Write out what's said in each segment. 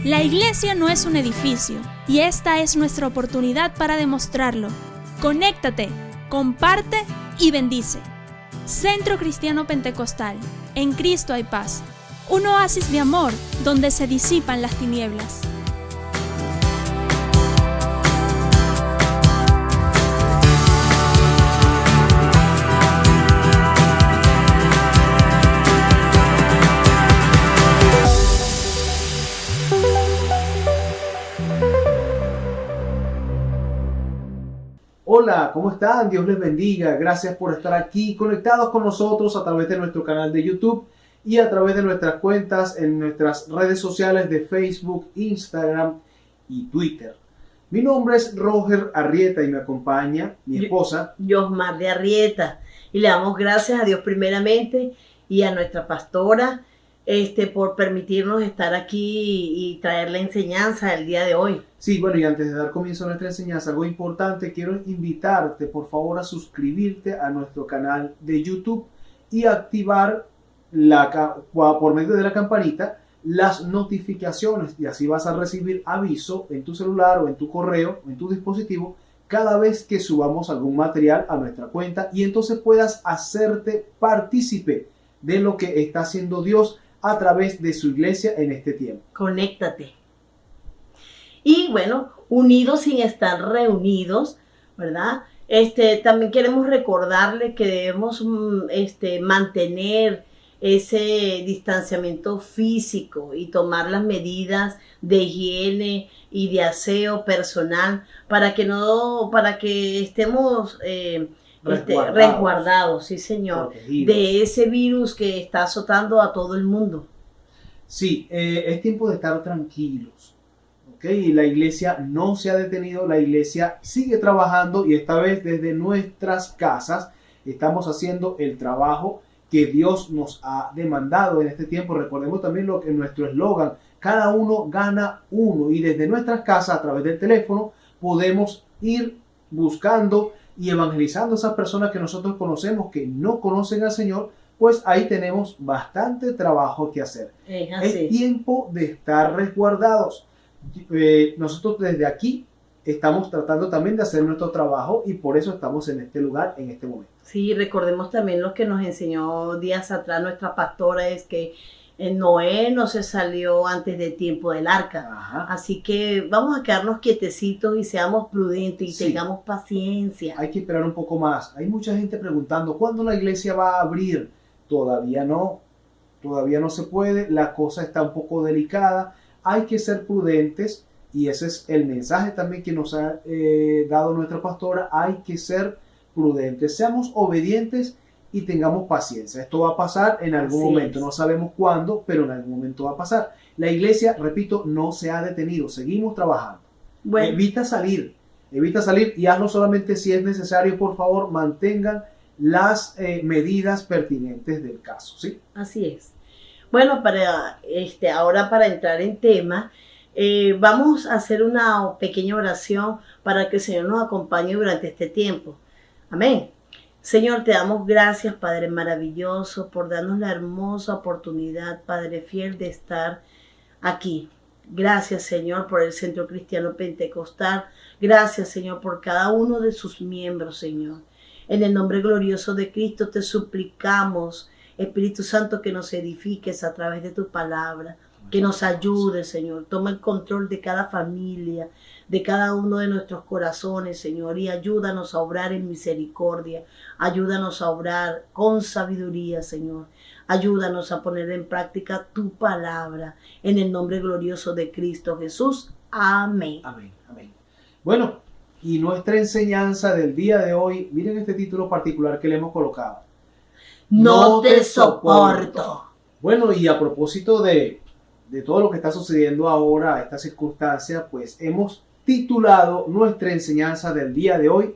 La iglesia no es un edificio y esta es nuestra oportunidad para demostrarlo. Conéctate, comparte y bendice. Centro Cristiano Pentecostal. En Cristo hay paz. Un oasis de amor donde se disipan las tinieblas. Hola, ¿cómo están? Dios les bendiga. Gracias por estar aquí conectados con nosotros a través de nuestro canal de YouTube y a través de nuestras cuentas en nuestras redes sociales de Facebook, Instagram y Twitter. Mi nombre es Roger Arrieta y me acompaña mi esposa Yosmar de Arrieta. Y le damos gracias a Dios primeramente y a nuestra pastora por permitirnos estar aquí y traer la enseñanza el día de hoy. Sí, bueno, y antes de dar comienzo a nuestra enseñanza, algo importante, quiero invitarte por favor a suscribirte a nuestro canal de YouTube y activar por medio de la campanita las notificaciones, y así vas a recibir aviso en tu celular o en tu correo o en tu dispositivo cada vez que subamos algún material a nuestra cuenta, y entonces puedas hacerte partícipe de lo que está haciendo Dios a través de su iglesia en este tiempo. Conéctate. Y bueno, unidos sin estar reunidos, ¿verdad? También queremos recordarle que debemos mantener ese distanciamiento físico y tomar las medidas de higiene y de aseo personal para que estemos resguardados, sí señor, protegidos de ese virus que está azotando a todo el mundo. Sí, es tiempo de estar tranquilos, ¿ok? Y la iglesia no se ha detenido, la iglesia sigue trabajando, y esta vez desde nuestras casas estamos haciendo el trabajo que Dios nos ha demandado en este tiempo. Recordemos también lo que es nuestro eslogan: cada uno gana uno, y desde nuestras casas a través del teléfono podemos ir buscando y evangelizando a esas personas que nosotros conocemos que no conocen al Señor. Pues ahí tenemos bastante trabajo que hacer. Es tiempo de estar resguardados. Nosotros desde aquí estamos tratando también de hacer nuestro trabajo, y por eso estamos en este lugar en este momento. Sí, recordemos también lo que nos enseñó días atrás nuestra pastora, es que Noé no se salió antes de tiempo del arca. Ajá. Así que vamos a quedarnos quietecitos y seamos prudentes y tengamos paciencia. Hay que esperar un poco más. Hay mucha gente preguntando ¿cuándo la iglesia va a abrir? Todavía no se puede. La cosa está un poco delicada. Hay que ser prudentes, y ese es el mensaje también que nos ha dado nuestra pastora. Hay que ser prudentes, seamos obedientes y tengamos paciencia. Esto va a pasar en algún momento, no sabemos cuándo, pero en algún momento va a pasar. La iglesia, repito, no se ha detenido, seguimos trabajando. Bueno. Evita salir y hazlo solamente si es necesario. Por favor, mantengan las medidas pertinentes del caso, ¿sí? Así es. Bueno, ahora para entrar en tema, vamos a hacer una pequeña oración para que el Señor nos acompañe durante este tiempo. Amén. Señor, te damos gracias, Padre maravilloso, por darnos la hermosa oportunidad, Padre fiel, de estar aquí. Gracias, Señor, por el Centro Cristiano Pentecostal. Gracias, Señor, por cada uno de sus miembros, Señor. En el nombre glorioso de Cristo te suplicamos, Espíritu Santo, que nos edifiques a través de tu palabra, que nos ayudes, Señor. Toma el control de cada familia, de cada uno de nuestros corazones, Señor, y ayúdanos a obrar en misericordia. Ayúdanos a obrar con sabiduría, Señor. Ayúdanos a poner en práctica tu palabra, en el nombre glorioso de Cristo Jesús. Amén. Amén, amén. Bueno, y nuestra enseñanza del día de hoy, miren este título particular que le hemos colocado: No te soporto. Bueno, y a propósito de todo lo que está sucediendo ahora, esta circunstancia, pues hemos titulado nuestra enseñanza del día de hoy: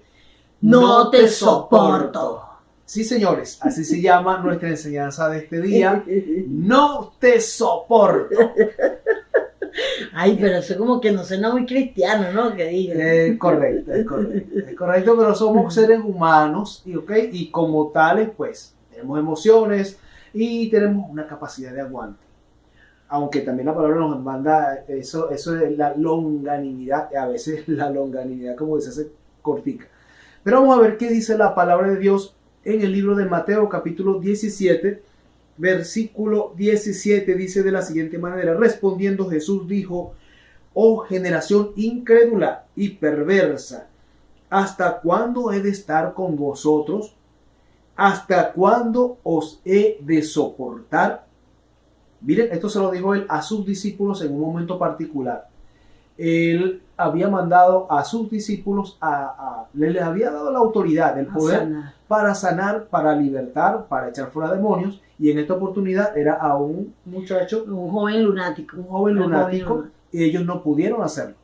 No te soporto. Sí, señores, así se llama nuestra enseñanza de este día: No te soporto. Ay, pero eso como que no suena muy cristiano, ¿no? Que digan. Es correcto, pero somos seres humanos y como tales, pues, tenemos emociones y tenemos una capacidad de aguante. aunque también la palabra nos manda eso de la longanimidad, a veces la longanimidad como que se hace cortica. Pero vamos a ver qué dice la palabra de Dios en el libro de Mateo capítulo 17, versículo 17, dice de la siguiente manera: respondiendo Jesús dijo: oh generación incrédula y perversa, ¿hasta cuándo he de estar con vosotros? ¿Hasta cuándo os he de soportar? Miren, esto se lo dijo él a sus discípulos en un momento particular. Él había mandado a sus discípulos, les había dado la autoridad, el poder para sanar, para libertar, para echar fuera demonios. Y en esta oportunidad era a un muchacho, un joven lunático. Un joven lunático, y ellos no pudieron hacerlo.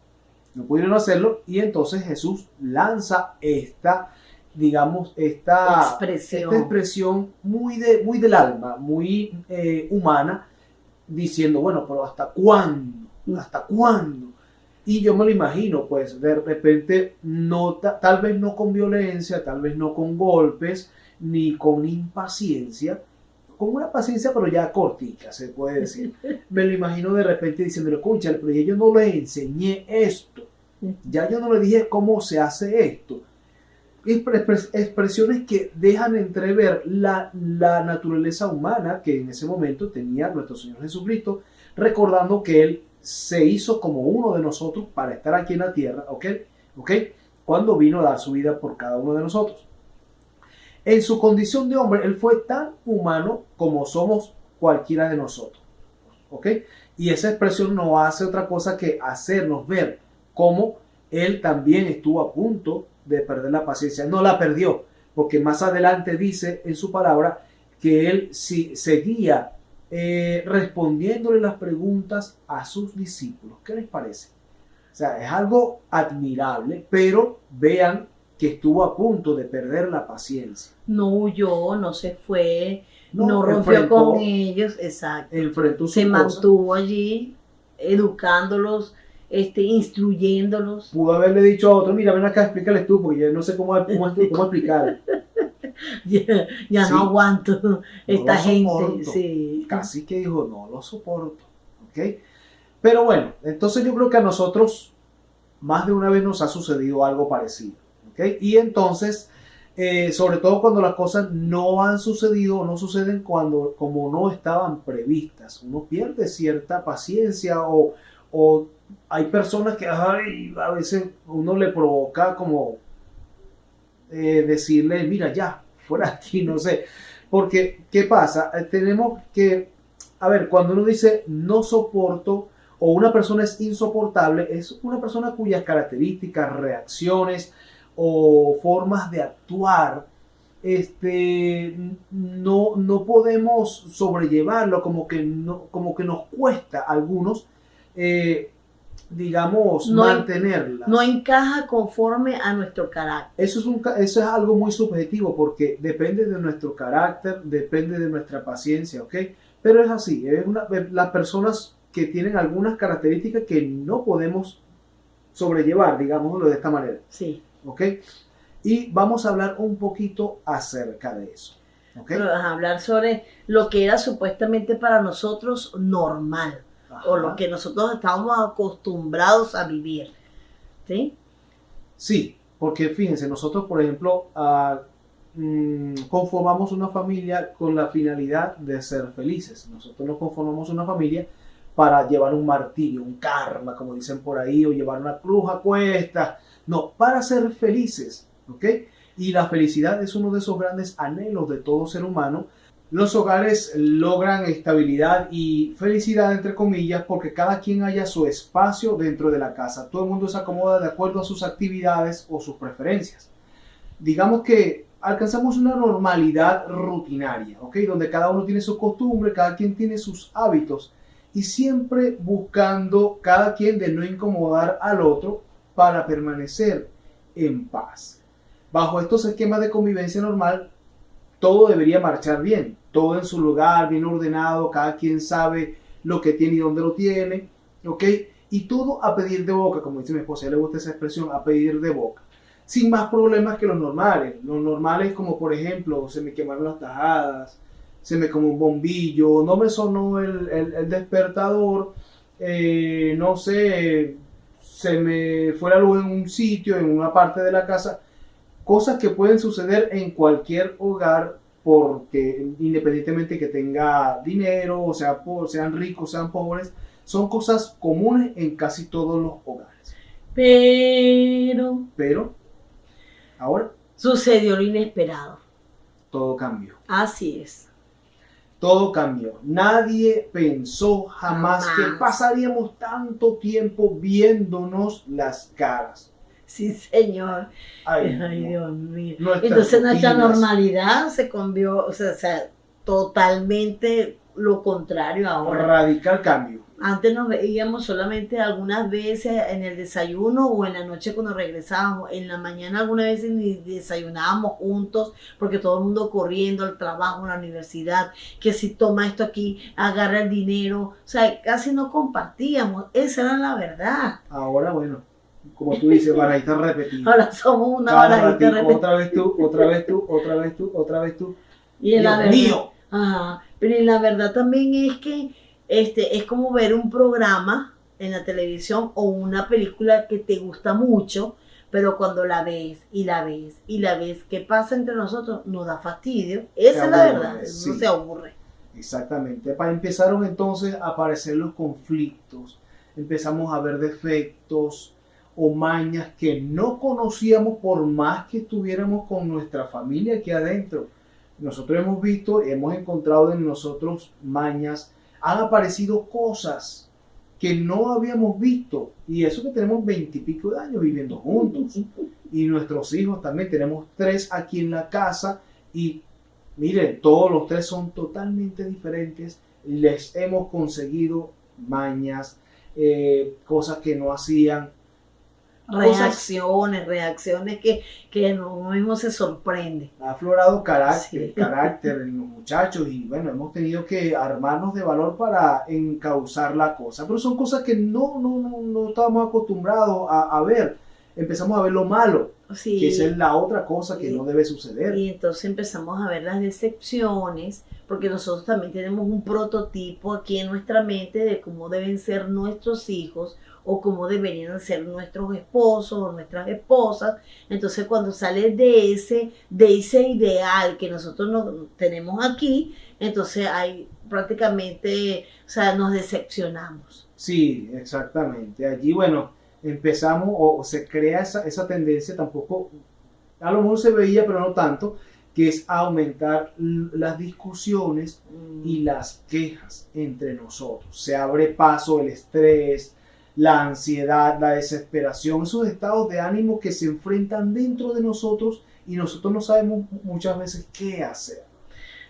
No pudieron hacerlo, y entonces Jesús lanza esta expresión muy del alma, muy humana, diciendo, bueno, pero ¿hasta cuándo? ¿Hasta cuándo? Y yo me lo imagino, pues de repente, tal vez no con violencia, tal vez no con golpes, ni con impaciencia, con una paciencia pero ya cortica, se puede decir. Me lo imagino de repente diciéndole, cónchale, pero yo no le enseñé esto, ya yo no le dije cómo se hace esto. Expresiones que dejan entrever la naturaleza humana que en ese momento tenía nuestro Señor Jesucristo, recordando que Él se hizo como uno de nosotros para estar aquí en la tierra, ¿ok? Cuando vino a dar su vida por cada uno de nosotros. En su condición de hombre, Él fue tan humano como somos cualquiera de nosotros, ¿ok? Y esa expresión no hace otra cosa que hacernos ver cómo Él también estuvo a punto de perder la paciencia. No la perdió, porque más adelante dice en su palabra que Él seguía respondiéndole las preguntas a sus discípulos. ¿Qué les parece? O sea, es algo admirable, pero vean que estuvo a punto de perder la paciencia. No huyó, no se fue, no rompió con ellos, exacto. Se mantuvo allí, educándolos, instruyéndolos. Pudo haberle dicho a otro, mira, ven acá, explícales tú, porque yo no sé cómo explicar. ya sí, no aguanto esta gente. Sí. Casi que dijo, no lo soporto. ¿Okay? Pero bueno, entonces yo creo que a nosotros más de una vez nos ha sucedido algo parecido. ¿Okay? Y entonces, sobre todo cuando las cosas no han sucedido o no suceden como no estaban previstas, uno pierde cierta paciencia o hay personas que a veces uno le provoca como decirle, mira, ya, fuera aquí, no sé. Porque, ¿qué pasa? Tenemos que, cuando uno dice no soporto o una persona es insoportable, es una persona cuyas características, reacciones o formas de actuar no podemos sobrellevarlo, como que nos cuesta a algunos mantenerlas. No encaja conforme a nuestro carácter. Eso es algo muy subjetivo porque depende de nuestro carácter, depende de nuestra paciencia, ¿ok? Pero es así, las personas que tienen algunas características que no podemos sobrellevar, digámoslo de esta manera. Sí. ¿Ok? Y vamos a hablar un poquito acerca de eso. ¿Okay? Hablar sobre lo que era supuestamente para nosotros normal. Ajá. O lo que nosotros estábamos acostumbrados a vivir. ¿Sí? Sí, porque fíjense, nosotros, por ejemplo, conformamos una familia con la finalidad de ser felices. Nosotros no conformamos una familia para llevar un martirio, un karma, como dicen por ahí, o llevar una cruz a cuestas. No, para ser felices, ¿ok? Y la felicidad es uno de esos grandes anhelos de todo ser humano. Los hogares logran estabilidad y felicidad, entre comillas, porque cada quien haya su espacio dentro de la casa. Todo el mundo se acomoda de acuerdo a sus actividades o sus preferencias. Digamos que alcanzamos una normalidad rutinaria, ¿ok? Donde cada uno tiene su costumbre, cada quien tiene sus hábitos y siempre buscando cada quien de no incomodar al otro para permanecer en paz. Bajo estos esquemas de convivencia normal, todo debería marchar bien, todo en su lugar, bien ordenado, cada quien sabe lo que tiene y dónde lo tiene, ¿ok? Y todo a pedir de boca, como dice mi esposa, a ella le gusta esa expresión, a pedir de boca, sin más problemas que los normales. Los normales como, por ejemplo, se me quemaron las tajadas, se me quemó un bombillo, no me sonó el despertador, no sé, se me fue la luz en un sitio, en una parte de la casa. Cosas que pueden suceder en cualquier hogar, porque independientemente que tenga dinero, o sea, sean ricos, sean pobres, son cosas comunes en casi todos los hogares. Pero ahora sucedió lo inesperado. todo cambió. Así es. Todo cambió. Nadie pensó jamás que pasaríamos tanto tiempo viéndonos las caras. Sí, señor. Ay, Dios mío. Nuestras Entonces nuestra rutinas. normalidad se cambió, o sea, totalmente lo contrario ahora. Radical cambio. Antes nos veíamos solamente algunas veces en el desayuno o en la noche cuando regresábamos. En la mañana algunas veces ni desayunábamos juntos porque todo el mundo corriendo al trabajo, a la universidad, que si toma esto aquí, agarra el dinero. O sea, casi no compartíamos. Esa era la verdad. Ahora, bueno, como tú dices, barajita repetida. Ahora somos una Cada barajita ratico, repetida. otra vez tú, otra vez tú, otra vez tú, otra vez tú. Y en la Dios verdad, mío. ajá, pero en la verdad también es que es como ver un programa en la televisión o una película que te gusta mucho, pero cuando la ves y la ves y la ves, ¿qué pasa entre nosotros? Nos da fastidio. Esa es la aburre, verdad, sí. no se aburre. Exactamente. Empezaron entonces a aparecer los conflictos. Empezamos a ver defectos o mañas que no conocíamos por más que estuviéramos con nuestra familia aquí adentro. Nosotros hemos visto, hemos encontrado en nosotros mañas, han aparecido cosas que no habíamos visto, y eso que tenemos 20 y pico de años viviendo juntos, y nuestros hijos también, tenemos 3 aquí en la casa, y miren, todos los 3 son totalmente diferentes, les hemos conseguido mañas, cosas que no hacían, Reacciones que uno mismo se sorprende. ha aflorado Sí. carácter en los muchachos, y bueno, hemos tenido que armarnos de valor para encauzar la cosa, pero son cosas que no estábamos acostumbrados a ver. Empezamos a ver lo malo, Sí. que esa es la otra cosa que no debe suceder. Y entonces empezamos a ver las decepciones, porque nosotros también tenemos un prototipo aquí en nuestra mente de cómo deben ser nuestros hijos o cómo deberían ser nuestros esposos o nuestras esposas. Entonces cuando sale de ese ideal que nosotros tenemos aquí, entonces hay prácticamente, o sea, nos decepcionamos. Sí, exactamente. Allí, bueno, empezamos o se crea esa tendencia, tampoco, a lo mejor se veía, pero no tanto, que es aumentar las discusiones y las quejas entre nosotros. Se abre paso el estrés, la ansiedad, la desesperación, esos estados de ánimo que se enfrentan dentro de nosotros y nosotros no sabemos muchas veces qué hacer.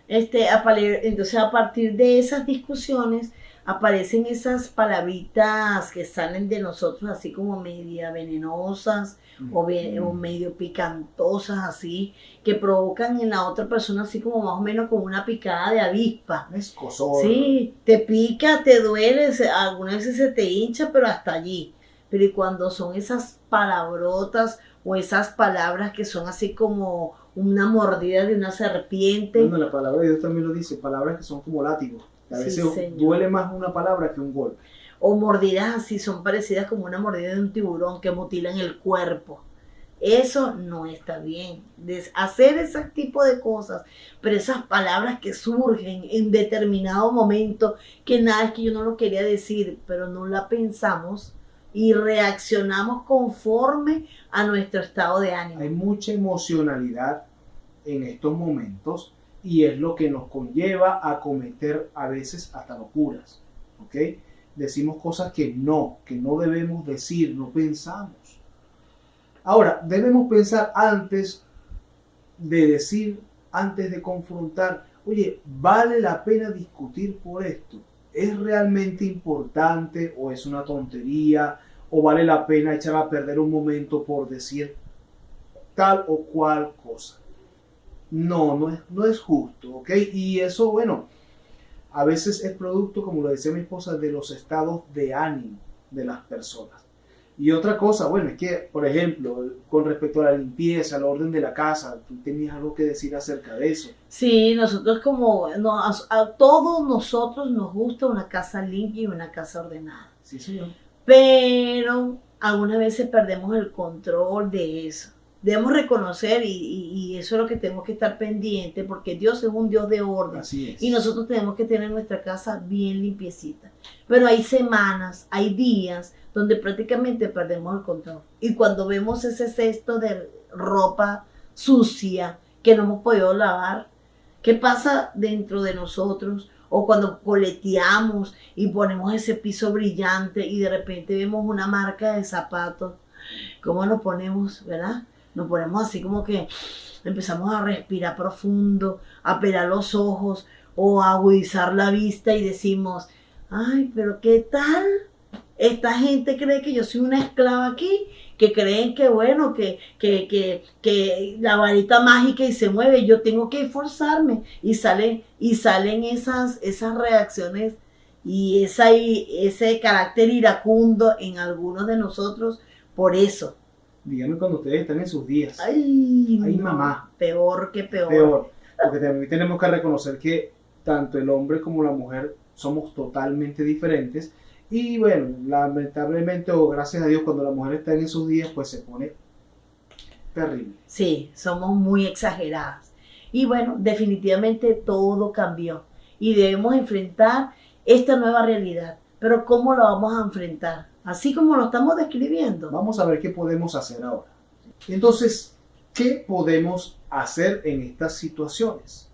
Entonces a partir de esas discusiones aparecen esas palabritas que salen de nosotros así como media venenosas o medio picantosas así, que provocan en la otra persona así como más o menos como una picada de avispa. Escozor. Sí, te pica, te duele, algunas veces se te hincha, pero hasta allí. Pero y cuando son esas palabrotas o esas palabras que son así como una mordida de una serpiente. Bueno, la palabra de Dios también lo dice, palabras que son como látigos. A Sí, veces señor. duele más una palabra que un golpe. O mordidas así, son parecidas como una mordida de un tiburón que mutilan el cuerpo. Eso no está bien. Hacer ese tipo de cosas, pero esas palabras que surgen en determinado momento, que nada, es que yo no lo quería decir, pero no la pensamos y reaccionamos conforme a nuestro estado de ánimo. Hay mucha emocionalidad en estos momentos y es lo que nos conlleva a cometer a veces hasta locuras, ¿ok? Decimos cosas que no debemos decir, no pensamos. Ahora, debemos pensar antes de decir, antes de confrontar. Oye, ¿vale la pena discutir por esto? ¿Es realmente importante o es una tontería? ¿O vale la pena echar a perder un momento por decir tal o cual cosa? No es justo, ¿ok? Y eso, bueno, a veces es producto, como lo decía mi esposa, de los estados de ánimo de las personas. Y otra cosa, bueno, es que, por ejemplo, con respecto a la limpieza, al orden de la casa, tú tenías algo que decir acerca de eso. Sí, nosotros a todos nosotros nos gusta una casa limpia y una casa ordenada. Sí, señor. Pero algunas veces perdemos el control de eso. Debemos reconocer y eso es lo que tenemos que estar pendiente, porque Dios es un Dios de orden. Así es. Y nosotros tenemos que tener nuestra casa bien limpiecita. Pero hay semanas, hay días donde prácticamente perdemos el control. Y cuando vemos ese cesto de ropa sucia que no hemos podido lavar, ¿qué pasa dentro de nosotros? O cuando coleteamos y ponemos ese piso brillante y de repente vemos una marca de zapatos, ¿cómo nos ponemos, verdad? Nos ponemos así como que empezamos a respirar profundo, a pelar los ojos o a agudizar la vista y decimos, ay, pero ¿qué tal? Esta gente cree que yo soy una esclava aquí, que creen que bueno, que la varita mágica y se mueve, yo tengo que esforzarme y salen esas reacciones y ese carácter iracundo en algunos de nosotros por eso. Díganme cuando ustedes están en sus días. Ay, no, mamá. Peor que peor. Peor, porque también tenemos que reconocer que tanto el hombre como la mujer somos totalmente diferentes. Y bueno, lamentablemente o gracias a Dios, cuando la mujer está en sus días, pues se pone terrible. Sí, somos muy exageradas. Y bueno, definitivamente todo cambió. Y debemos enfrentar esta nueva realidad. Pero ¿cómo lo vamos a enfrentar? Así como lo estamos describiendo. Vamos a ver qué podemos hacer ahora. Entonces, ¿qué podemos hacer en estas situaciones?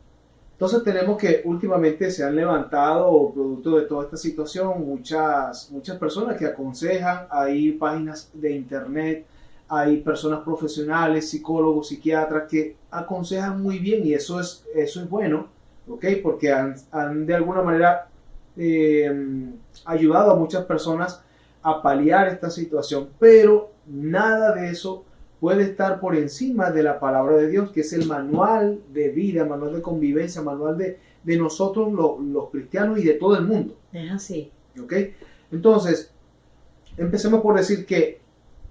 Entonces tenemos que últimamente se han levantado, producto de toda esta situación, muchas personas que aconsejan. Hay páginas de internet, hay personas profesionales, psicólogos, psiquiatras que aconsejan muy bien y eso es bueno, ¿ok? Porque han de alguna manera ayudado a muchas personas a paliar esta situación, pero nada de eso puede estar por encima de la palabra de Dios, que es el manual de vida, manual de convivencia, manual de nosotros los cristianos y de todo el mundo. Es así. ¿Ok? Entonces, empecemos por decir que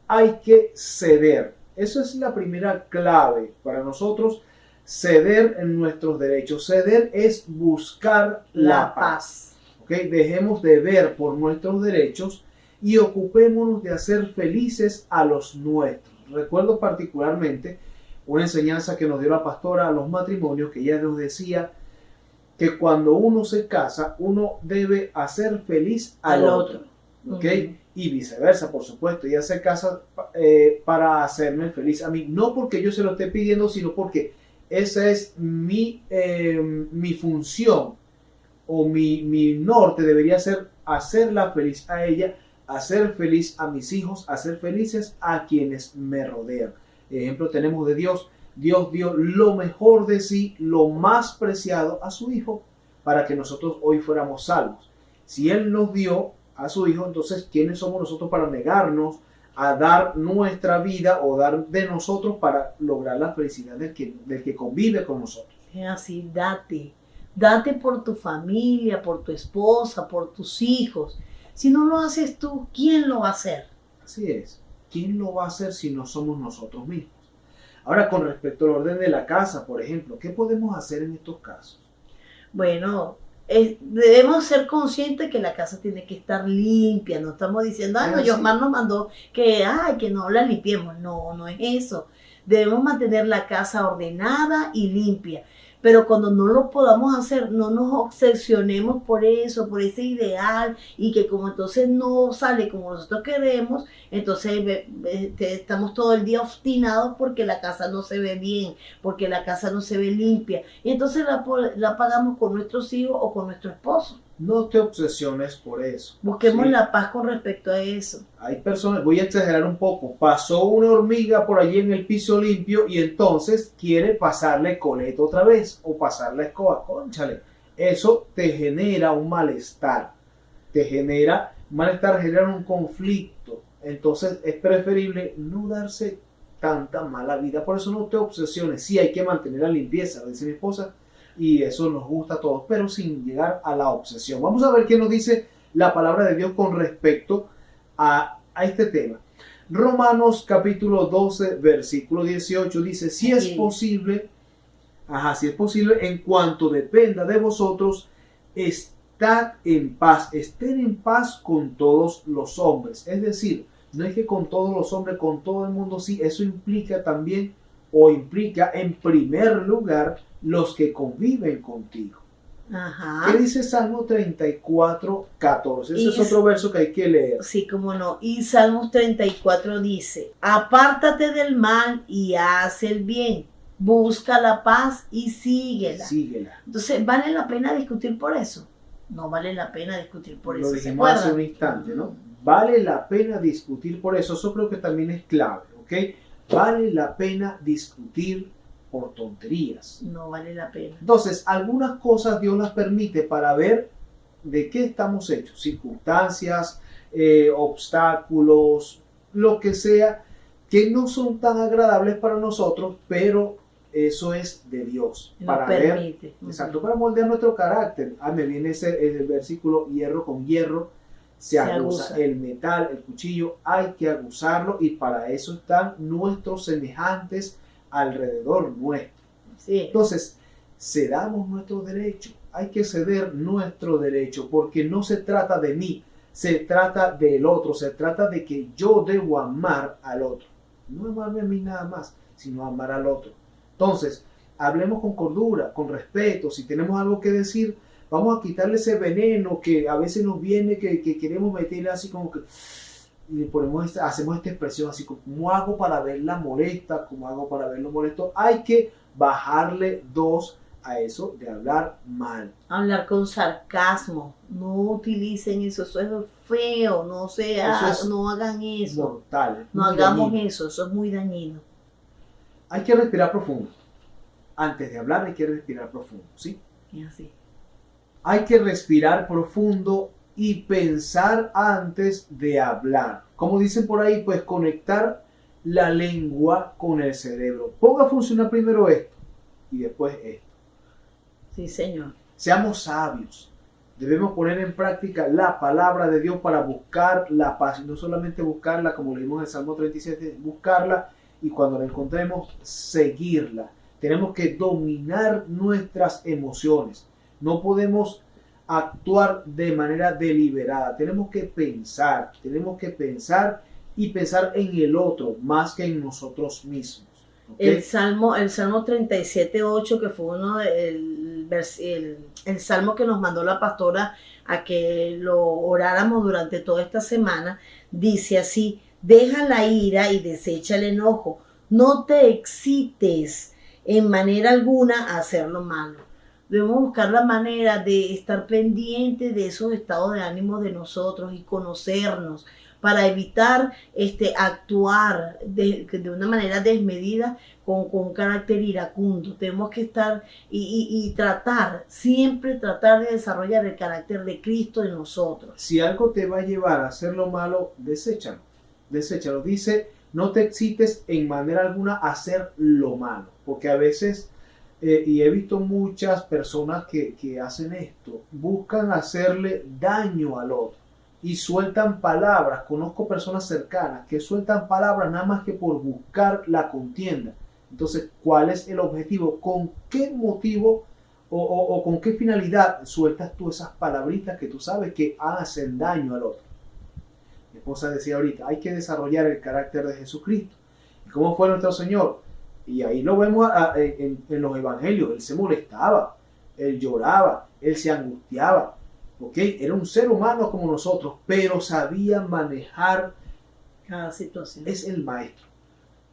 hay que ceder. Eso es la primera clave para nosotros, ceder en nuestros derechos. Ceder es buscar la paz. ¿Ok? Dejemos de ver por nuestros derechos y ocupémonos de hacer felices a los nuestros. Recuerdo particularmente una enseñanza que nos dio la pastora a los matrimonios, que ella nos decía que cuando uno se casa, uno debe hacer feliz al otro. ¿Ok? Y viceversa, por supuesto. Ella se casa para hacerme feliz a mí. No porque yo se lo esté pidiendo, sino porque esa es mi función o mi norte. Debería ser hacerla feliz a ella, hacer feliz a mis hijos, hacer felices a quienes me rodean. Ejemplo tenemos de Dios. Dios dio lo mejor de sí, lo más preciado a su Hijo, para que nosotros hoy fuéramos salvos. Si Él nos dio a su Hijo, entonces ¿quiénes somos nosotros para negarnos a dar nuestra vida o dar de nosotros para lograr la felicidad del que convive con nosotros? Es así, date por tu familia, por tu esposa, por tus hijos. Si no lo haces tú, ¿quién lo va a hacer? Así es. ¿Quién lo va a hacer si no somos nosotros mismos? Ahora, con respecto al orden de la casa, por ejemplo, ¿qué podemos hacer en estos casos? Bueno, debemos ser conscientes que la casa tiene que estar limpia. No estamos diciendo, no, Yosmar nos mandó que no la limpiemos. No, no es eso. Debemos mantener la casa ordenada y limpia. Pero cuando no lo podamos hacer, no nos obsesionemos por eso, por ese ideal, y que como entonces no sale como nosotros queremos, entonces estamos todo el día obstinados porque la casa no se ve bien, porque la casa no se ve limpia, y entonces la pagamos con nuestros hijos o con nuestro esposo. No te obsesiones por eso. Busquemos la paz con respecto a eso. Hay personas, voy a exagerar un poco, pasó una hormiga por allí en el piso limpio y entonces quiere pasarle coleto otra vez o pasar la escoba. Cónchale, eso te genera un malestar. Genera un conflicto. Entonces es preferible no darse tanta mala vida. Por eso no te obsesiones. Sí, hay que mantener la limpieza, dice mi esposa. Y eso nos gusta a todos, pero sin llegar a la obsesión. Vamos a ver qué nos dice la palabra de Dios con respecto a este tema. Romanos capítulo 12, versículo 18 dice, si es Sí. posible, si es posible, en cuanto dependa de vosotros, estad en paz, estén en paz con todos los hombres. Es decir, no es que con todos los hombres, con todo el mundo, sí, eso implica también, o implica en primer lugar, los que conviven contigo. Ajá. ¿Qué dice Salmo 34, 14? Ese Y es otro verso que hay que leer. Sí, cómo no. Y Salmos 34 dice, apártate del mal y haz el bien, busca la paz y síguela. Síguela. Entonces, ¿vale la pena discutir por eso? No vale la pena discutir por eso. Lo ¿Se dijimos hace acuerdan? un instante, ¿no? Vale la pena discutir por eso. Eso creo que también es clave, ¿ok? Vale la pena discutir por tonterías. No vale la pena. Entonces, algunas cosas Dios las permite para ver de qué estamos hechos. Circunstancias, obstáculos, lo que sea, que no son tan agradables para nosotros, pero eso es de Dios. No Para ver, permite. exacto, para moldear nuestro carácter. Me viene el versículo, hierro con hierro se aguza. El metal, el cuchillo, hay que aguzarlo, y para eso están nuestros semejantes alrededor nuestro. Sí. Entonces, cedamos nuestro derecho. Hay que ceder nuestro derecho, porque no se trata de mí, se trata del otro, se trata de que yo debo amar al otro. No amarme a mí nada más, sino amar al otro. Entonces, hablemos con cordura, con respeto. Si tenemos algo que decir, vamos a quitarle ese veneno que a veces nos viene, que queremos meterle así como que, y hacemos esta expresión así como, ¿cómo hago para verla molesta? ¿Cómo hago para verlo molesto? Hay que bajarle 2 a eso de hablar mal. Hablar con sarcasmo. No utilicen eso. Eso es feo. No hagan eso. Mortal. No hagamos eso. Eso es muy dañino. Hay que respirar profundo. Antes de hablar hay que respirar profundo, ¿sí? Y así. Hay que respirar profundo y pensar antes de hablar. Como dicen por ahí, pues conectar la lengua con el cerebro. Ponga a funcionar primero esto y después esto. Sí, Señor. Seamos sabios. Debemos poner en práctica la palabra de Dios para buscar la paz. Y no solamente buscarla, como leímos en el Salmo 37, buscarla y cuando la encontremos, seguirla. Tenemos que dominar nuestras emociones. No podemos actuar de manera deliberada. Tenemos que pensar y pensar en el otro más que en nosotros mismos. ¿Okay? El Salmo 37:8, que fue el salmo que nos mandó la pastora a que lo oráramos durante toda esta semana, dice así: deja la ira y desecha el enojo, no te excites en manera alguna a hacer lo malo. Debemos buscar la manera de estar pendientes de esos estados de ánimo de nosotros y conocernos para evitar actuar de una manera desmedida con un carácter iracundo. Tenemos que estar y siempre tratar de desarrollar el carácter de Cristo en nosotros. Si algo te va a llevar a hacer lo malo, deséchalo. Deséchalo. Dice, no te excites en manera alguna a hacer lo malo, porque a veces... y he visto muchas personas que hacen esto, buscan hacerle daño al otro y sueltan palabras. Conozco personas cercanas que sueltan palabras nada más que por buscar la contienda. Entonces, ¿cuál es el objetivo? ¿Con qué motivo o con qué finalidad sueltas tú esas palabritas que tú sabes que hacen daño al otro? Mi esposa decía ahorita, hay que desarrollar el carácter de Jesucristo. ¿Y cómo fue nuestro Señor? Y ahí lo vemos en los evangelios. Él se molestaba, él lloraba, él se angustiaba. ¿Okay? Era un ser humano como nosotros, pero sabía manejar cada situación. Es el maestro.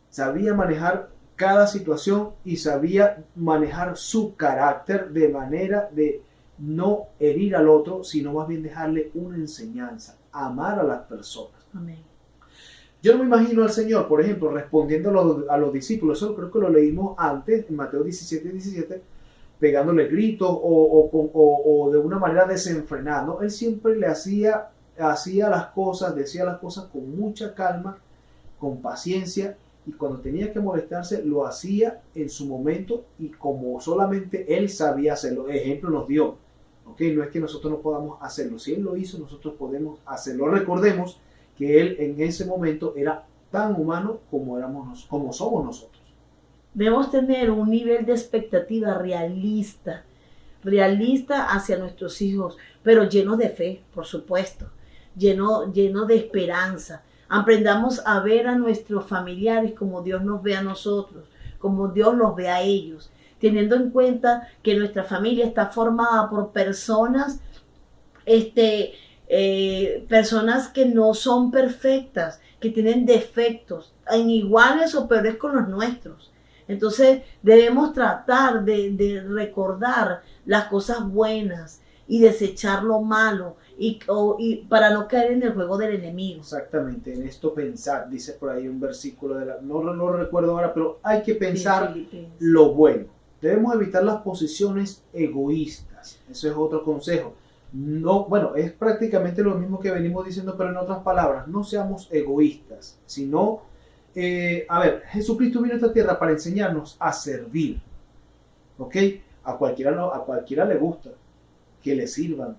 Sabía manejar cada situación y sabía manejar su carácter de manera de no herir al otro, sino más bien dejarle una enseñanza, amar a las personas. Amén. Yo no me imagino al Señor, por ejemplo, respondiendo a los discípulos, eso creo que lo leímos antes, en Mateo 17, pegándole gritos o de una manera desenfrenada, ¿no? Él siempre decía las cosas con mucha calma, con paciencia, y cuando tenía que molestarse, lo hacía en su momento y como solamente Él sabía hacerlo. Ejemplo nos dio, ¿ok? No es que nosotros no podamos hacerlo. Si Él lo hizo, nosotros podemos hacerlo. Recordemos que Él en ese momento era tan humanos como como somos nosotros. Debemos tener un nivel de expectativa realista hacia nuestros hijos, pero lleno de fe, por supuesto, lleno de esperanza. Aprendamos a ver a nuestros familiares como Dios nos ve a nosotros, como Dios los ve a ellos, teniendo en cuenta que nuestra familia está formada por personas, personas que no son perfectas, que tienen defectos, en iguales o peores con los nuestros. Entonces debemos tratar de recordar las cosas buenas y desechar lo malo y para no caer en el juego del enemigo. Exactamente, en esto pensar, dice por ahí un versículo, no lo recuerdo ahora, pero hay que pensar lo bueno. Debemos evitar las posiciones egoístas, eso es otro consejo. No, bueno, es prácticamente lo mismo que venimos diciendo, pero en otras palabras, no seamos egoístas, sino, Jesucristo vino a esta tierra para enseñarnos a servir, ¿ok? A cualquiera le gusta que le sirvan,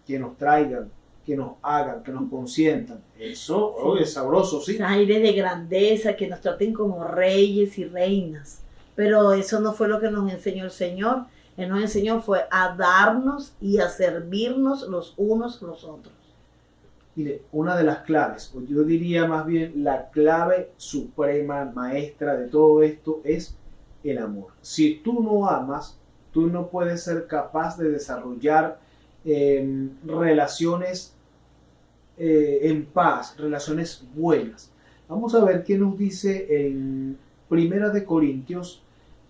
que nos traigan, que nos hagan, que nos consientan. Eso es sabroso, ¿sí? Aire de grandeza, que nos traten como reyes y reinas. Pero eso no fue lo que nos enseñó el Señor. Él nos enseñó fue a darnos y a servirnos los unos los otros. Mire, una de las claves, o yo diría más bien la clave suprema, maestra de todo esto es el amor. Si tú no amas, tú no puedes ser capaz de desarrollar relaciones en paz, relaciones buenas. Vamos a ver qué nos dice en Primera de Corintios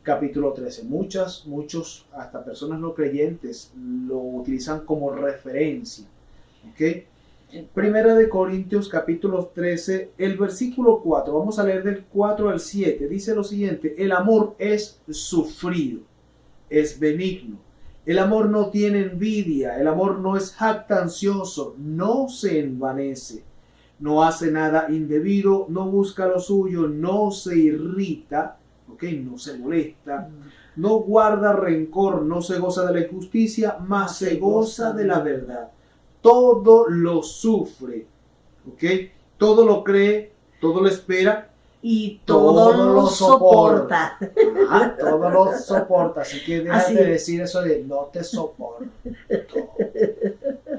capítulo 13. Muchos, hasta personas no creyentes, lo utilizan como referencia. ¿Ok? Primera de Corintios capítulo 13, el versículo 4. Vamos a leer del 4 al 7. Dice lo siguiente: el amor es sufrido, es benigno. El amor no tiene envidia, el amor no es jactancioso, no se envanece, no hace nada indebido, no busca lo suyo, no se irrita, no se molesta, no guarda rencor, no se goza de la injusticia, mas se goza de la verdad. Todo lo sufre, todo lo cree, todo lo espera. Y todo lo soporta. Todo lo soporta. Así que deja de decir eso de no te soporto.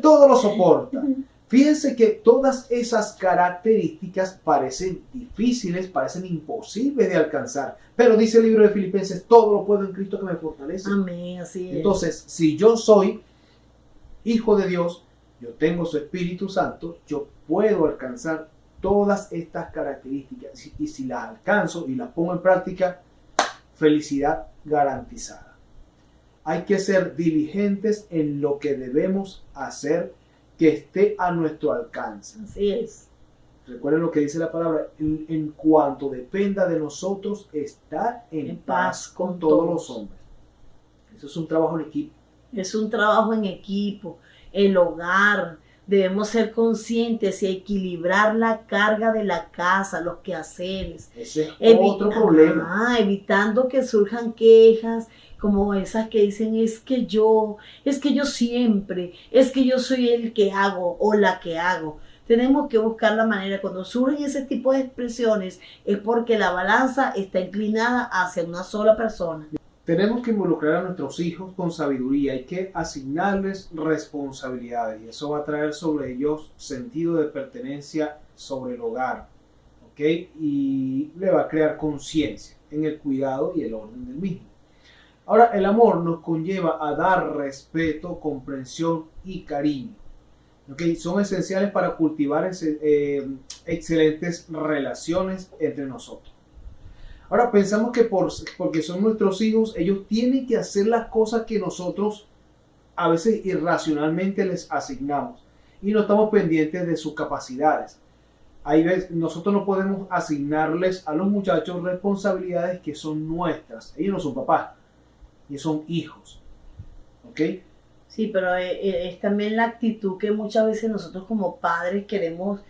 Todo lo soporta. Fíjense que todas esas características parecen difíciles, parecen imposibles de alcanzar. Pero dice el libro de Filipenses, todo lo puedo en Cristo que me fortalece. Amén, así es. Entonces, si yo soy hijo de Dios, yo tengo su Espíritu Santo, yo puedo alcanzar todas estas características, y si las alcanzo y las pongo en práctica, felicidad garantizada. Hay que ser diligentes en lo que debemos hacer que esté a nuestro alcance. Así es. Recuerden lo que dice la palabra: en cuanto dependa de nosotros, estar en paz con todos los hombres. Eso es un trabajo en equipo. Es un trabajo en equipo. El hogar. Debemos ser conscientes y equilibrar la carga de la casa, los quehaceres. Ese es otro problema. Evitando que surjan quejas como esas que dicen es que yo siempre, es que yo soy el que hago o la que hago. Tenemos que buscar la manera, cuando surgen ese tipo de expresiones, es porque la balanza está inclinada hacia una sola persona. Tenemos que involucrar a nuestros hijos con sabiduría, hay que asignarles responsabilidades y eso va a traer sobre ellos sentido de pertenencia sobre el hogar, y le va a crear conciencia en el cuidado y el orden del mismo. Ahora, el amor nos conlleva a dar respeto, comprensión y cariño. Son esenciales para cultivar excelentes relaciones entre nosotros. Ahora pensamos que porque son nuestros hijos, ellos tienen que hacer las cosas que nosotros a veces irracionalmente les asignamos y no estamos pendientes de sus capacidades. Hay veces nosotros no podemos asignarles a los muchachos responsabilidades que son nuestras. Ellos no son papás, ellos son hijos. Sí, pero es también la actitud que muchas veces nosotros como padres queremos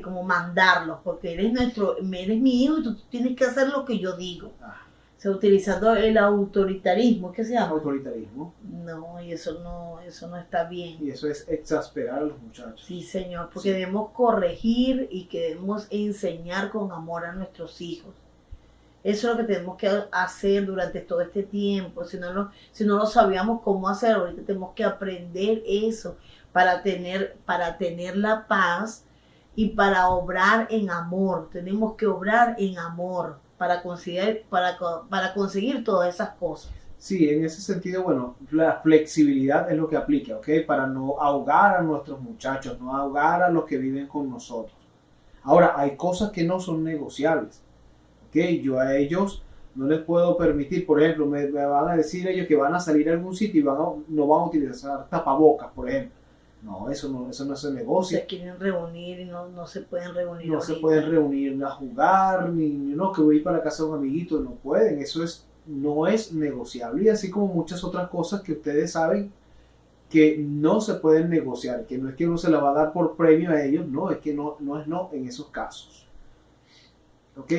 como mandarlos, porque eres mi hijo y tú tienes que hacer lo que yo digo. sea, utilizando el autoritarismo, ¿qué se llama? Autoritarismo. No, y eso no está bien. Y eso es exasperar a los muchachos. Sí, Señor, porque debemos corregir y que debemos enseñar con amor a nuestros hijos. Eso es lo que tenemos que hacer durante todo este tiempo. Si no lo sabíamos cómo hacer, ahorita tenemos que aprender eso para tener la paz y para obrar en amor. Tenemos que obrar en amor para conseguir todas esas cosas. Sí, en ese sentido, bueno, la flexibilidad es lo que aplica, ¿ok? Para no ahogar a nuestros muchachos, no ahogar a los que viven con nosotros. Ahora, hay cosas que no son negociables, ¿ok? Yo a ellos no les puedo permitir, por ejemplo, me van a decir ellos que van a salir a algún sitio y no van a utilizar tapabocas, por ejemplo. No, eso no se negocia. Se quieren reunir y no se pueden reunir. No se pueden reunir a jugar, ni no, que voy a ir para la casa de un amiguito, no pueden, no es negociable. Y así como muchas otras cosas que ustedes saben que no se pueden negociar, que no es que uno se la va a dar por premio a ellos, no, es que no es no en esos casos. ¿Ok?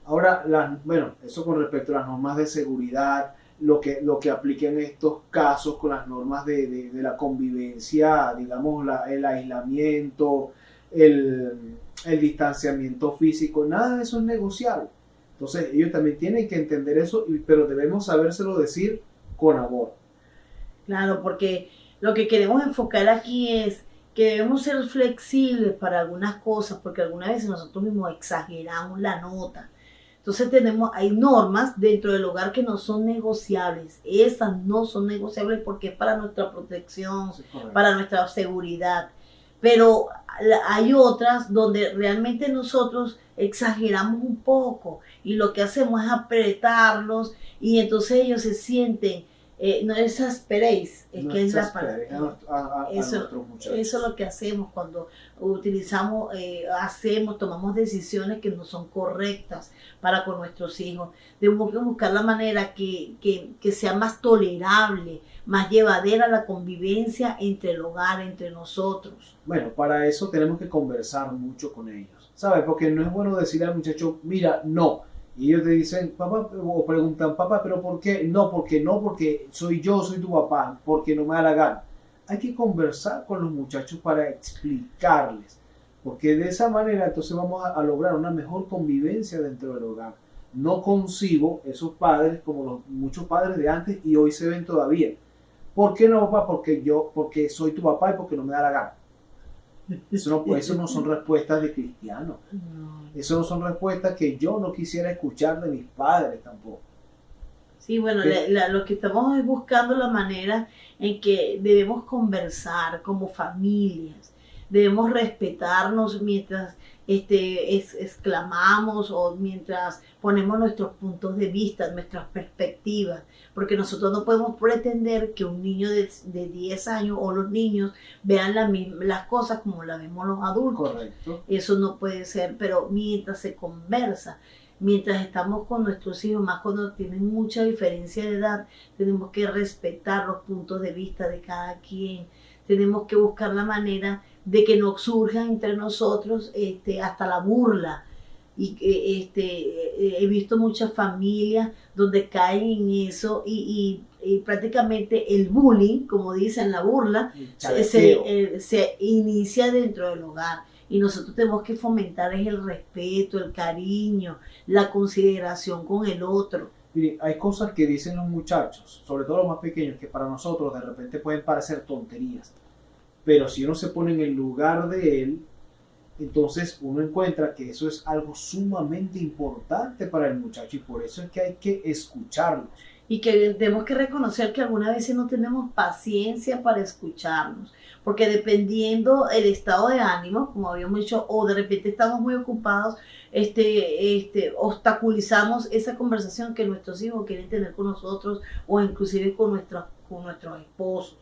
Ahora, bueno, eso con respecto a las normas de seguridad, lo que aplica en estos casos con las normas de la convivencia, digamos, el aislamiento, el distanciamiento físico, nada de eso es negociable. Entonces ellos también tienen que entender eso, pero debemos sabérselo decir con amor. Claro, porque lo que queremos enfocar aquí es que debemos ser flexibles para algunas cosas, porque algunas veces nosotros mismos exageramos la nota. Entonces hay normas dentro del hogar que no son negociables. Esas no son negociables porque es para nuestra protección, sí, para nuestra seguridad. Pero hay otras donde realmente nosotros exageramos un poco y lo que hacemos es apretarlos y entonces ellos se sienten, no exasperéis, que es la palabra. Eso es lo que hacemos cuando utilizamos, tomamos decisiones que no son correctas para con nuestros hijos. Debemos buscar la manera que sea más tolerable, más llevadera la convivencia entre el hogar, entre nosotros. Bueno, para eso tenemos que conversar mucho con ellos, ¿sabes? Porque no es bueno decirle al muchacho, mira, no. Y ellos te dicen, papá, o preguntan, papá, ¿pero por qué? No, porque soy tu papá, porque no me da la gana. Hay que conversar con los muchachos para explicarles, porque de esa manera entonces vamos a lograr una mejor convivencia dentro del hogar. No concibo esos padres como muchos padres de antes y hoy se ven todavía. ¿Por qué no, papá? Porque soy tu papá y porque no me da la gana. Eso no son respuestas de cristianos. Eso no son respuestas que yo no quisiera escuchar de mis padres tampoco. Sí, bueno, lo que estamos es buscando la manera en que debemos conversar como familias. Debemos respetarnos mientras exclamamos o mientras ponemos nuestros puntos de vista, nuestras perspectivas, porque nosotros no podemos pretender que un niño de 10 años o los niños vean las cosas como las vemos los adultos. Correcto. Eso no puede ser, pero mientras se conversa, mientras estamos con nuestros hijos, más cuando tienen mucha diferencia de edad, tenemos que respetar los puntos de vista de cada quien. Tenemos que buscar la manera de que no surja entre nosotros hasta la burla. Y he visto muchas familias donde caen en eso y prácticamente el bullying, como dicen, la burla, se inicia dentro del hogar. Y nosotros tenemos que fomentar el respeto, el cariño, la consideración con el otro. Miren, hay cosas que dicen los muchachos, sobre todo los más pequeños, que para nosotros de repente pueden parecer tonterías. Pero si uno se pone en el lugar de él, entonces uno encuentra que eso es algo sumamente importante para el muchacho y por eso es que hay que escucharlos. Y que tenemos que reconocer que algunas veces no tenemos paciencia para escucharnos, porque dependiendo el estado de ánimo, como habíamos dicho, o de repente estamos muy ocupados, obstaculizamos esa conversación que nuestros hijos quieren tener con nosotros o inclusive con nuestros esposos.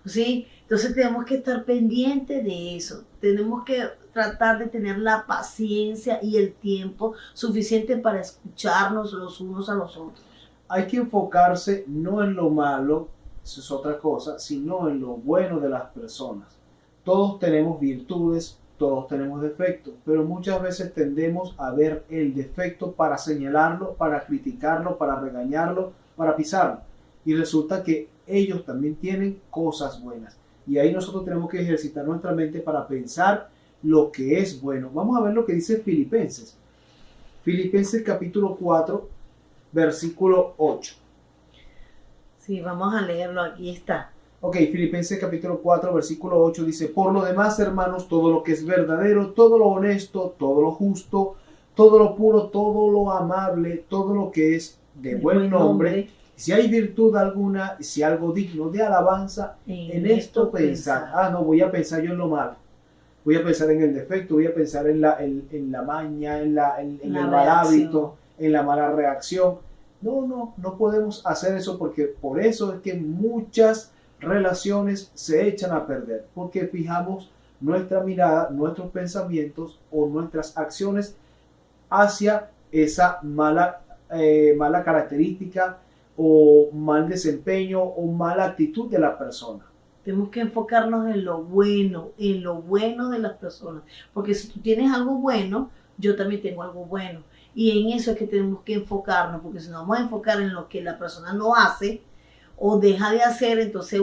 ¿Sí? Entonces tenemos que estar pendientes de eso, tenemos que tratar de tener la paciencia y el tiempo suficiente para escucharnos los unos a los otros. Hay que enfocarse no en lo malo, eso es otra cosa, sino en lo bueno de las personas. Todos tenemos virtudes, todos tenemos defectos, pero muchas veces tendemos a ver el defecto para señalarlo, para criticarlo, para regañarlo, para pisarlo. Y resulta que ellos también tienen cosas buenas. Y ahí nosotros tenemos que ejercitar nuestra mente para pensar lo que es bueno. Vamos a ver lo que dice Filipenses. Filipenses capítulo 4, versículo 8. Sí, vamos a leerlo, aquí está. Ok, Filipenses capítulo 4, versículo 8 dice: por lo demás, hermanos, todo lo que es verdadero, todo lo honesto, todo lo justo, todo lo puro, todo lo amable, todo lo que es de buen nombre, si hay virtud alguna, si algo digno de alabanza, en esto pensar. Ah, no, voy a pensar yo en lo malo. Voy a pensar en el defecto, voy a pensar en la maña, en el mal hábito, en la mala reacción. No podemos hacer eso, porque por eso es que muchas relaciones se echan a perder, porque fijamos nuestra mirada, nuestros pensamientos o nuestras acciones hacia esa mala característica o mal desempeño o mala actitud de la persona. Tenemos que enfocarnos en lo bueno de las personas, porque si tú tienes algo bueno, yo también tengo algo bueno, y en eso es que tenemos que enfocarnos, porque si nos vamos a enfocar en lo que la persona no hace o deja de hacer, entonces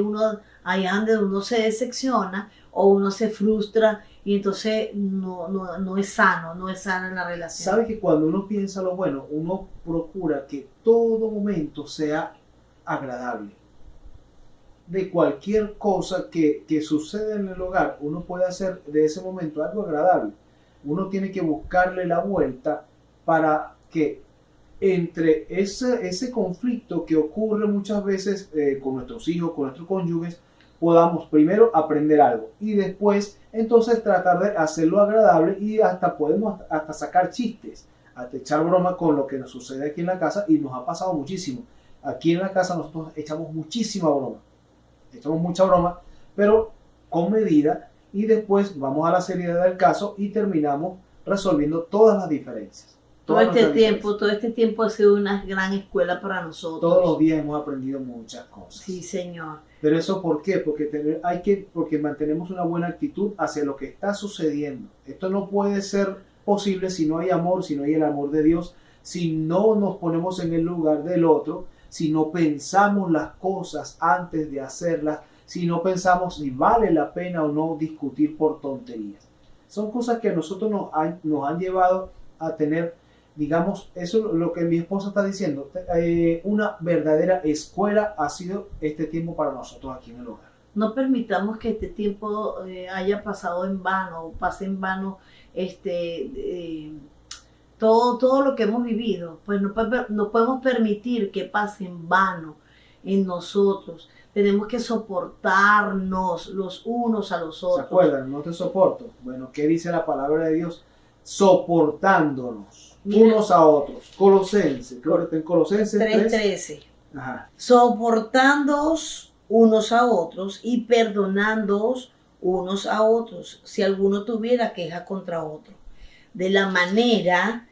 ahí es donde uno se decepciona o uno se frustra, y entonces no es sano, no es sana la relación. ¿Sabes que cuando uno piensa lo bueno, uno procura que todo momento sea agradable? De cualquier cosa que sucede en el hogar, uno puede hacer de ese momento algo agradable. Uno tiene que buscarle la vuelta para que entre ese conflicto que ocurre muchas veces con nuestros hijos, con nuestros cónyuges, podamos primero aprender algo y después entonces tratar de hacerlo agradable, y podemos sacar chistes, hasta echar broma con lo que nos sucede aquí en la casa, y nos ha pasado muchísimo. Aquí en la casa nosotros echamos muchísima broma. Echamos mucha broma, pero con medida, y después vamos a la seriedad del caso y terminamos resolviendo todas las diferencias. Todo este tiempo ha sido una gran escuela para nosotros. Todos los días hemos aprendido muchas cosas. Sí, Señor. Pero eso, ¿por qué? Porque mantenemos una buena actitud hacia lo que está sucediendo. Esto no puede ser posible si no hay amor, si no hay el amor de Dios, si no nos ponemos en el lugar del otro, si no pensamos las cosas antes de hacerlas, si no pensamos si vale la pena o no discutir por tonterías. Son cosas que a nosotros nos han llevado a tener, digamos, eso es lo que mi esposa está diciendo, una verdadera escuela ha sido este tiempo para nosotros aquí en el hogar. No permitamos que este tiempo haya pasado en vano, o pase en vano todo lo que hemos vivido. Pues no podemos permitir que pase en vano en nosotros. Tenemos que soportarnos los unos a los otros. ¿Se acuerdan? No te soporto. Bueno, ¿qué dice la palabra de Dios? Soportándonos unos a otros. Colosenses, creo que está en Colosenses 3:13. Ajá. Soportándoos unos a otros y perdonándoos unos a otros, si alguno tuviera queja contra otro. De la manera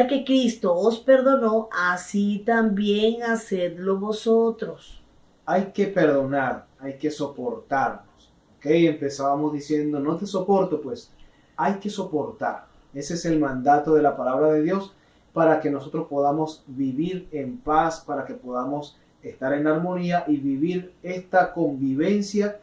que Cristo os perdonó, así también hacedlo vosotros. Hay que perdonar, hay que soportarnos. ¿Ok? Empezábamos diciendo, no te soporto, pues hay que soportar. Ese es el mandato de la palabra de Dios, para que nosotros podamos vivir en paz, para que podamos estar en armonía y vivir esta convivencia,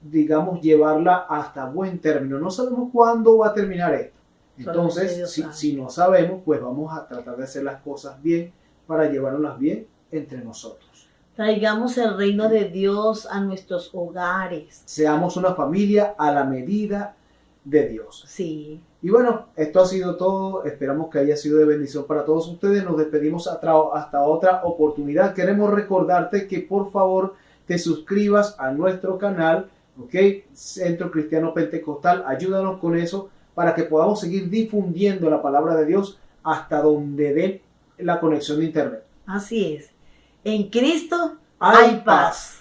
digamos, llevarla hasta buen término. No sabemos cuándo va a terminar esto. Entonces, si no sabemos, pues vamos a tratar de hacer las cosas bien para llevarlas bien entre nosotros. Traigamos el reino de Dios a nuestros hogares. Seamos una familia a la medida de Dios. Sí. Y bueno, esto ha sido todo. Esperamos que haya sido de bendición para todos ustedes. Nos despedimos hasta otra oportunidad. Queremos recordarte que por favor te suscribas a nuestro canal, ¿ok? Centro Cristiano Pentecostal. Ayúdanos con eso para que podamos seguir difundiendo la palabra de Dios hasta donde dé la conexión de internet. Así es. En Cristo hay paz.